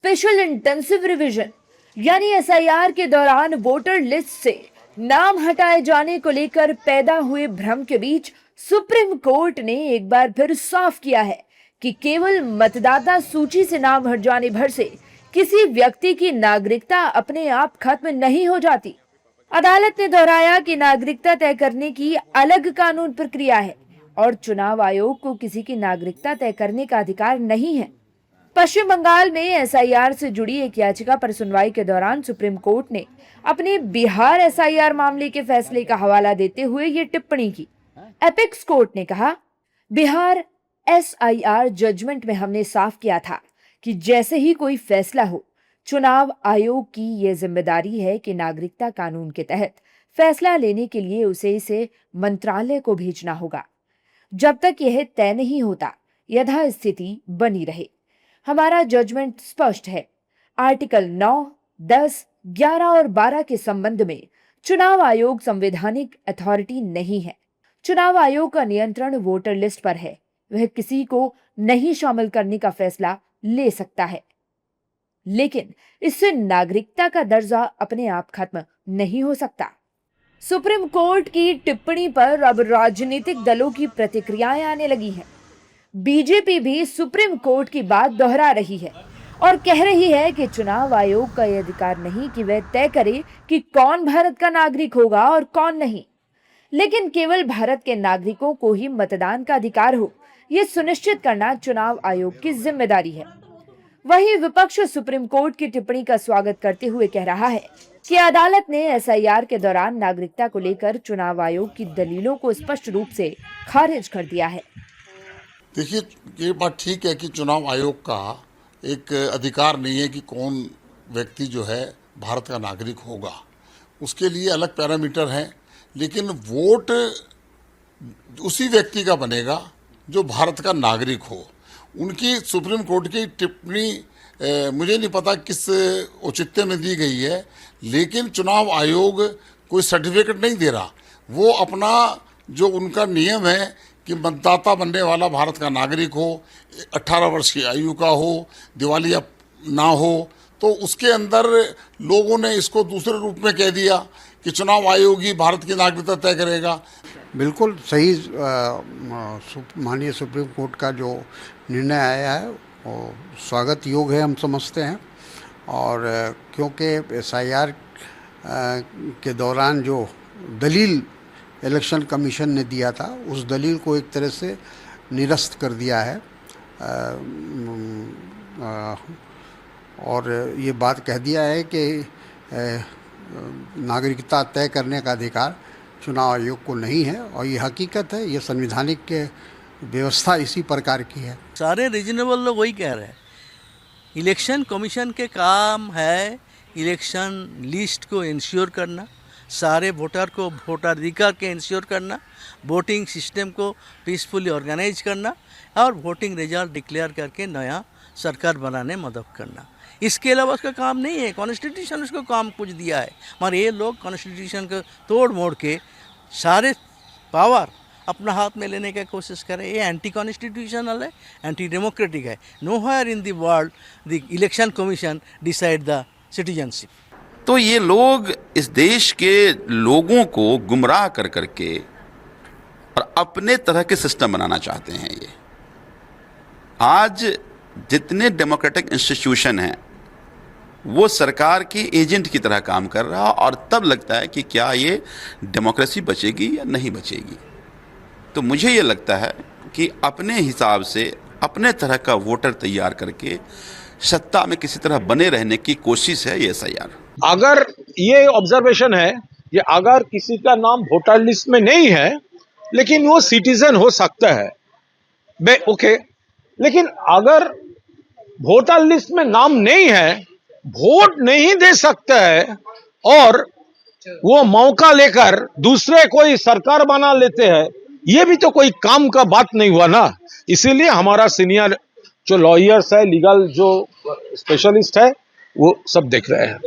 Special intensive revision यानी SIR के दौरान वोटर लिस्ट से नाम हटाए जाने को लेकर पैदा हुए भ्रम के बीच सुप्रीम कोर्ट ने एक बार फिर साफ किया है कि केवल मतदाता सूची से नाम हट जाने भर से किसी व्यक्ति की नागरिकता अपने आप खत्म नहीं हो जाती। अदालत ने दोहराया कि नागरिकता तय करने की अलग कानून प्रक्रिया है और चुनाव आयोग को किसी की नागरिकता तय करने का अधिकार नहीं है। पश्चिम बंगाल में एसआईआर से जुड़ी एक याचिका पर सुनवाई के दौरान सुप्रीम कोर्ट ने अपने बिहार एसआईआर मामले के फैसले का हवाला देते हुए ये टिप्पणी की। एपेक्स कोर्ट ने कहा, बिहार एसआईआर जजमेंट में हमने साफ किया था कि जैसे ही कोई फैसला हो, चुनाव आयोग की यह जिम्मेदारी है कि नागरिकता कानून के तहत फैसला लेने के लिए उसे इसे मंत्रालय को भेजना होगा। जब तक यह तय नहीं होता, यथास्थिति बनी रहे। हमारा जजमेंट स्पष्ट है। आर्टिकल 9, 10, 11 और 12 के संबंध में चुनाव आयोग संवैधानिक अथॉरिटी नहीं है। चुनाव आयोग का नियंत्रण वोटर लिस्ट पर है। वह किसी को नहीं शामिल करने का फैसला ले सकता है, लेकिन इससे नागरिकता का दर्जा अपने आप खत्म नहीं हो सकता। सुप्रीम कोर्ट की टिप्पणी पर अब राजनीतिक दलों की प्रतिक्रियाएं आने लगी हैं। बीजेपी भी सुप्रीम कोर्ट की बात दोहरा रही है और कह रही है कि चुनाव आयोग का यह अधिकार नहीं कि वह तय करे कि कौन भारत का नागरिक होगा और कौन नहीं, लेकिन केवल भारत के नागरिकों को ही मतदान का अधिकार हो, यह सुनिश्चित करना चुनाव आयोग की जिम्मेदारी है। वहीं विपक्ष सुप्रीम कोर्ट की टिप्पणी का स्वागत करते हुए कह रहा है कि अदालत ने एसआईआर के दौरान नागरिकता को लेकर चुनाव आयोग की दलीलों को स्पष्ट रूप से खारिज कर दिया है। देखिए, ये बात ठीक है कि चुनाव आयोग का एक अधिकार नहीं है कि कौन व्यक्ति जो है भारत का नागरिक होगा। उसके लिए अलग पैरामीटर हैं, लेकिन वोट उसी व्यक्ति का बनेगा जो भारत का नागरिक हो। उनकी सुप्रीम कोर्ट की टिप्पणी मुझे नहीं पता किस औचित्य में दी गई है, लेकिन चुनाव आयोग कोई सर्टिफिकेट नहीं दे रहा। वो अपना जो उनका नियम है कि मतदाता बनने वाला भारत का नागरिक हो, 18 वर्ष की आयु का हो, दिवालिया ना हो, तो उसके अंदर लोगों ने इसको दूसरे रूप में कह दिया कि चुनाव आयोग ही भारत की नागरिकता तय करेगा। बिल्कुल सही माननीय सुप्रीम कोर्ट का जो निर्णय आया है वो स्वागत योग्य है, हम समझते हैं। और क्योंकि एसआईआर के दौरान जो दलील इलेक्शन कमीशन ने दिया था, उस दलील को एक तरह से निरस्त कर दिया है और ये बात कह दिया है कि नागरिकता तय करने का अधिकार चुनाव आयोग को नहीं है। और ये हकीकत है, ये संवैधानिक व्यवस्था इसी प्रकार की है। सारे रीजनेबल लोग वही कह रहे हैं। इलेक्शन कमीशन के काम है इलेक्शन लिस्ट को इंश्योर करना, सारे वोटर को वोटाधिकार के इंश्योर करना, वोटिंग सिस्टम को पीसफुली ऑर्गेनाइज करना और वोटिंग रिजल्ट डिक्लेयर करके नया सरकार बनाने में मदद करना। इसके अलावा उसका काम नहीं है। कॉन्स्टिट्यूशन उसको काम कुछ दिया है, मगर ये लोग कॉन्स्टिट्यूशन को तोड़ मोड़ के सारे पावर अपना हाथ में लेने की कोशिश करें। ये एंटी कॉन्स्टिट्यूशनल है, एंटी डेमोक्रेटिक है। Nowhere in the world the election commission decide the citizenship. तो ये लोग इस देश के लोगों को गुमराह कर करके और अपने तरह के सिस्टम बनाना चाहते हैं। ये आज जितने डेमोक्रेटिक इंस्टीट्यूशन हैं वो सरकार की एजेंट की तरह काम कर रहा है, और तब लगता है कि क्या ये डेमोक्रेसी बचेगी या नहीं बचेगी। तो मुझे ये लगता है कि अपने हिसाब से अपने तरह का वोटर तैयार करके सत्ता में किसी तरह बने रहने की कोशिश है ये एसआईआर। अगर ये ऑब्जर्वेशन है कि अगर किसी का नाम वोटर लिस्ट में नहीं है लेकिन वो सिटीजन हो सकता है, ओके, लेकिन अगर वोटर लिस्ट में नाम नहीं है, वोट नहीं दे सकता है और वो मौका लेकर दूसरे कोई सरकार बना लेते हैं, ये भी तो कोई काम का बात नहीं हुआ ना। इसीलिए हमारा सीनियर जो लॉयर्स है, लीगल जो स्पेशलिस्ट है, वो सब देख रहे हैं।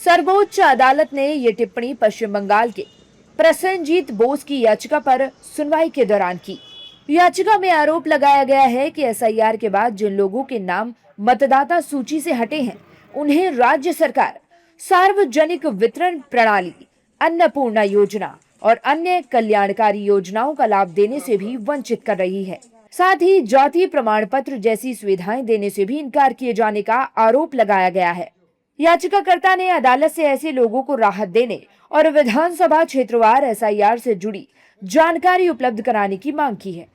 सर्वोच्च अदालत ने ये टिप्पणी पश्चिम बंगाल के प्रसेनजीत बोस की याचिका पर सुनवाई के दौरान की। याचिका में आरोप लगाया गया है कि एसआईआर के बाद जिन लोगों के नाम मतदाता सूची से हटे हैं, उन्हें राज्य सरकार सार्वजनिक वितरण प्रणाली, अन्नपूर्णा योजना और अन्य कल्याणकारी योजनाओं का लाभ देने से भी वंचित कर रही है। साथ ही जाति प्रमाण पत्र जैसी सुविधाएं देने से भी इनकार किए जाने का आरोप लगाया गया है। याचिकाकर्ता ने अदालत से ऐसे लोगों को राहत देने और विधानसभा क्षेत्रवार एसआईआर से जुड़ी जानकारी उपलब्ध कराने की मांग की है।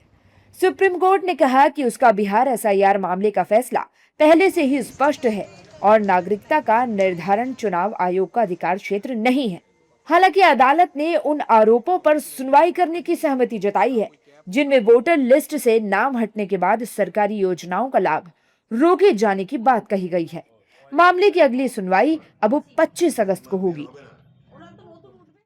सुप्रीम कोर्ट ने कहा कि उसका बिहार एसआईआर मामले का फैसला पहले से ही स्पष्ट है और नागरिकता का निर्धारण चुनाव आयोग का अधिकार क्षेत्र नहीं है। हालांकि अदालत ने उन आरोपों पर सुनवाई करने की सहमति जताई है जिनमें वोटर लिस्ट से नाम हटने के बाद सरकारी योजनाओं का लाभ रोके जाने की बात कही गई है। मामले की अगली सुनवाई अब 25 अगस्त को होगी।